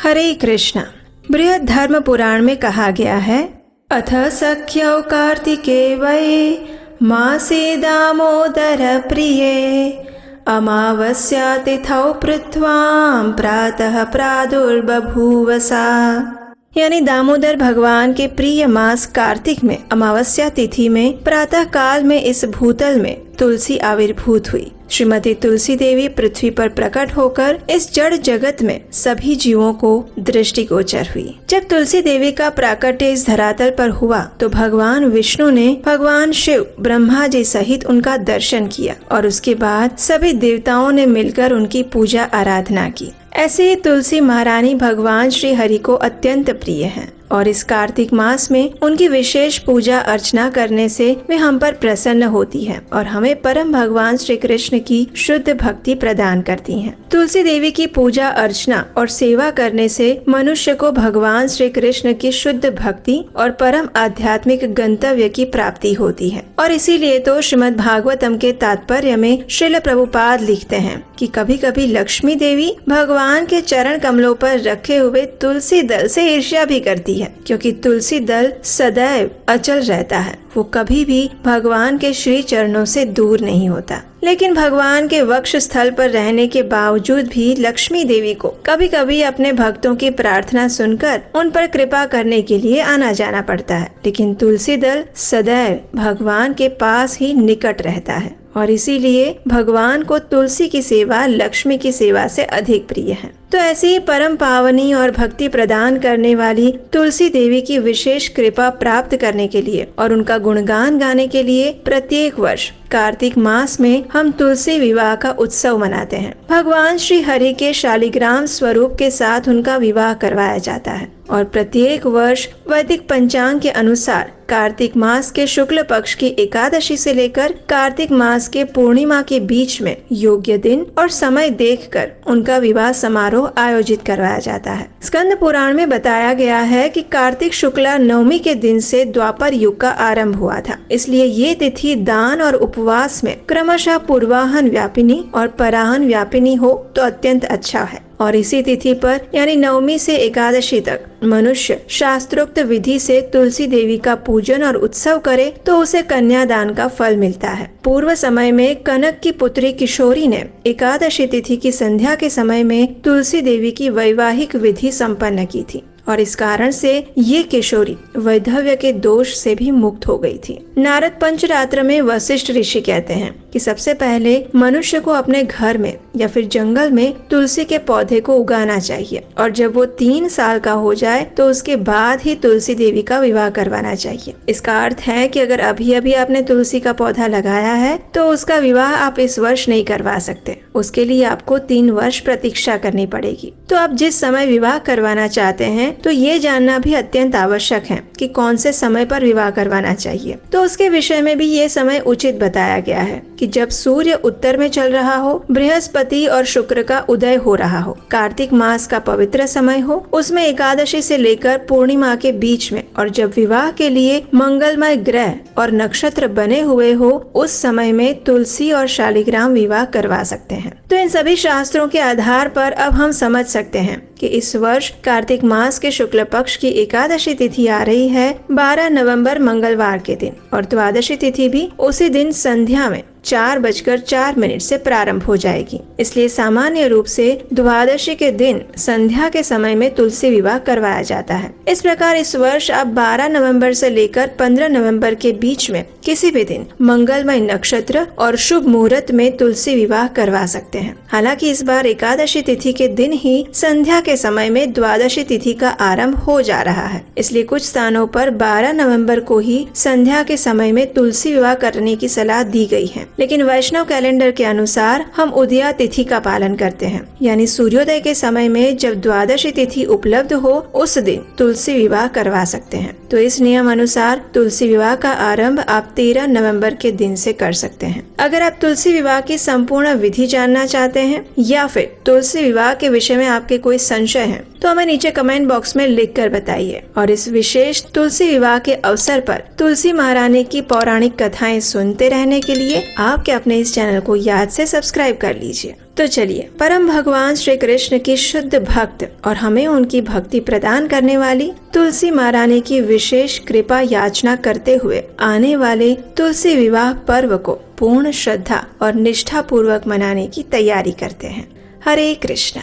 हरे कृष्ण। बृहद धर्म पुराण में कहा गया है, अथ सख्यौ कार्तिके वै मासे दामोदर प्रिये अमावस्या तिथौ पृथ्वां प्रातः प्रादुर्बभूवसा। यानी दामोदर भगवान के प्रिय मास कार्तिक में अमावस्या तिथि में प्रातः काल में इस भूतल में तुलसी आविर्भूत हुई। श्रीमती तुलसी देवी पृथ्वी पर प्रकट होकर इस जड़ जगत में सभी जीवों को दृष्टिगोचर हुई। जब तुलसी देवी का प्राकट्य इस धरातल पर हुआ तो भगवान विष्णु ने भगवान शिव ब्रह्मा जी सहित उनका दर्शन किया और उसके बाद सभी देवताओं ने मिलकर उनकी पूजा आराधना की। ऐसे ही तुलसी महारानी भगवान श्री हरि को अत्यंत प्रिय हैं और इस कार्तिक मास में उनकी विशेष पूजा अर्चना करने से वे हम पर प्रसन्न होती हैं और हमें परम भगवान श्री कृष्ण की शुद्ध भक्ति प्रदान करती हैं। तुलसी देवी की पूजा अर्चना और सेवा करने से मनुष्य को भगवान श्री कृष्ण की शुद्ध भक्ति और परम आध्यात्मिक गंतव्य की प्राप्ति होती है। और इसीलिए तो श्रीमद् भागवतम के तात्पर्य में श्रील प्रभुपाद लिखते हैं कि कभी कभी लक्ष्मी देवी भगवान के चरण कमलों पर रखे हुए तुलसी दल से ईर्ष्या भी करती है, क्योंकि तुलसी दल सदैव अचल रहता है, वो कभी भी भगवान के श्री चरणों से दूर नहीं होता। लेकिन भगवान के वक्ष स्थल पर रहने के बावजूद भी लक्ष्मी देवी को कभी कभी अपने भक्तों की प्रार्थना सुनकर उन पर कृपा करने के लिए आना जाना पड़ता है। लेकिन तुलसी दल सदैव भगवान के पास ही निकट रहता है और इसीलिए भगवान को तुलसी की सेवा लक्ष्मी की सेवा से अधिक प्रिय है। तो ऐसी ही परम पावनी और भक्ति प्रदान करने वाली तुलसी देवी की विशेष कृपा प्राप्त करने के लिए और उनका गुणगान गाने के लिए प्रत्येक वर्ष कार्तिक मास में हम तुलसी विवाह का उत्सव मनाते हैं। भगवान श्री हरि के शालिग्राम स्वरूप के साथ उनका विवाह करवाया जाता है और प्रत्येक वर्ष वैदिक पंचांग के अनुसार कार्तिक मास के शुक्ल पक्ष की एकादशी से लेकर कार्तिक मास के पूर्णिमा के बीच में योग्य दिन और समय देखकर उनका विवाह समारोह आयोजित करवाया जाता है। स्कंद पुराण में बताया गया है कि कार्तिक शुक्ला नवमी के दिन से द्वापर युग का आरंभ हुआ था, इसलिए ये तिथि दान और उपवास में क्रमशः पूर्वाहन व्यापिनी और पराहन व्यापिनी हो तो अत्यंत अच्छा है। और इसी तिथि पर यानी नवमी से एकादशी तक मनुष्य शास्त्रोक्त विधि से तुलसी देवी का पूजन और उत्सव करे तो उसे कन्यादान का फल मिलता है। पूर्व समय में कनक की पुत्री किशोरी ने एकादशी तिथि की संध्या के समय में तुलसी देवी की वैवाहिक विधि संपन्न की थी और इस कारण से ये किशोरी वैधव्य के दोष से भी मुक्त हो गई थी। नारद पंचरात्र में वशिष्ठ ऋषि कहते हैं कि सबसे पहले मनुष्य को अपने घर में या फिर जंगल में तुलसी के पौधे को उगाना चाहिए और जब वो 3 साल का हो जाए तो उसके बाद ही तुलसी देवी का विवाह करवाना चाहिए। इसका अर्थ है कि अगर अभी अभी आपने तुलसी का पौधा लगाया है तो उसका विवाह आप इस वर्ष नहीं करवा सकते, उसके लिए आपको 3 वर्ष प्रतीक्षा करनी पड़ेगी। तो आप जिस समय विवाह करवाना चाहते हैं तो ये जानना भी अत्यंत आवश्यक है कि कौन से समय पर विवाह करवाना चाहिए। तो उसके विषय में भी ये समय उचित बताया गया है कि जब सूर्य उत्तर में चल रहा हो, बृहस्पति और शुक्र का उदय हो रहा हो, कार्तिक मास का पवित्र समय हो, उसमें एकादशी से लेकर पूर्णिमा के बीच में, और जब विवाह के लिए मंगलमय ग्रह और नक्षत्र बने हुए हो, उस समय में तुलसी और शालिग्राम विवाह करवा सकते हैं। तो इन सभी शास्त्रों के आधार पर अब हम समझ सकते हैं कि इस वर्ष कार्तिक मास के शुक्ल पक्ष की एकादशी तिथि आ रही है 12 नवंबर मंगलवार के दिन और द्वादशी तिथि भी उसी दिन संध्या में 4:04 से प्रारंभ हो जाएगी। इसलिए सामान्य रूप से द्वादशी के दिन संध्या के समय में तुलसी विवाह करवाया जाता है। इस प्रकार इस वर्ष आप 12 नवंबर से लेकर 15 नवंबर के बीच में किसी भी दिन मंगलमय नक्षत्र और शुभ मुहूर्त में तुलसी विवाह करवा सकते हैं। हालांकि इस बार एकादशी तिथि के दिन ही संध्या के समय में द्वादशी तिथि का आरंभ हो जा रहा है, इसलिए कुछ स्थानों पर 12 नवंबर को ही संध्या के समय में तुलसी विवाह करने की सलाह दी गई है। लेकिन वैष्णव कैलेंडर के अनुसार हम उदया तिथि का पालन करते हैं, यानी सूर्योदय के समय में जब द्वादशी तिथि उपलब्ध हो उस दिन तुलसी विवाह करवा सकते हैं। तो इस नियम अनुसार तुलसी विवाह का आरंभ आप 13 नवंबर के दिन से कर सकते हैं। अगर आप तुलसी विवाह की संपूर्ण विधि जानना चाहते हैं या फिर तुलसी विवाह के विषय में आपके कोई संशय है तो हमें नीचे कमेंट बॉक्स में लिख कर बताइए। और इस विशेष तुलसी विवाह के अवसर पर तुलसी महारानी की पौराणिक कथाएं सुनते रहने के लिए आपके अपने इस चैनल को याद से सब्सक्राइब कर लीजिए। तो चलिए परम भगवान श्री कृष्ण की शुद्ध भक्त और हमें उनकी भक्ति प्रदान करने वाली तुलसी महारानी की विशेष कृपा याचना करते हुए आने वाले तुलसी विवाह पर्व को पूर्ण श्रद्धा और निष्ठा पूर्वक मनाने की तैयारी करते हैं। हरे कृष्णा।